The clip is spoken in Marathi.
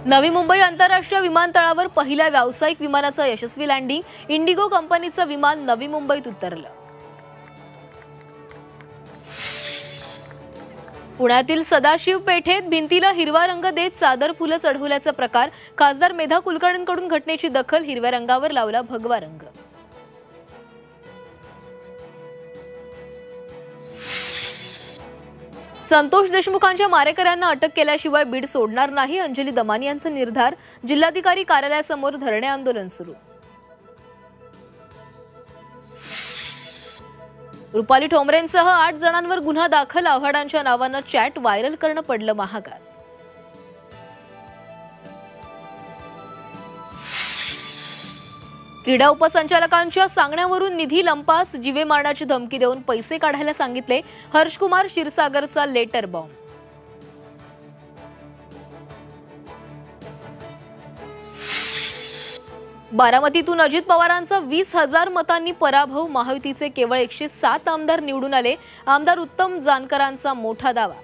नवी मुंबई आंतरराष्ट्रीय विमानतळावर पहिल्या व्यावसायिक विमानाचं यशस्वी लँडिंग। इंडिगो कंपनीचं विमान नवी मुंबईत उतरलं। पुण्यातील सदाशिव पेठेत भिंतीला हिरवा रंग देत चादर फुलं चढवल्याचा प्रकार। खासदार मेधा कुलकर्णींकडून घटनेची दखल, हिरव्या रंगावर लावला भगवा रंग। संतोष देशमुखांच्या मारेकऱ्यांना अटक केल्याशिवाय बीड सोडणार नाही, अंजली दमानी यांचा निर्धार। जिल्हाधिकारी कार्यालयासमोर धरणे आंदोलन सुरू। रुपाली ठोंबरेंसह 8 जणांवर गुन्हा दाखल। आव्हाडांच्या नावानं चॅट व्हायरल करणं पडलं महागात। क्रीडा उपसंचालकांच्या सांगण्यावरून निधी लंपास, जीवे मारण्याची धमकी देऊन पैसे काढायला सांगितले। हर्षकुमार क्षीरसागरचा लेटर बॉम्ब। बारामतीतून अजित पवारांचा 20,000 मतांनी पराभव। महायुतीचे केवळ 107 आमदार निवडून आले। आमदार उत्तम जानकरांचा मोठा दावा।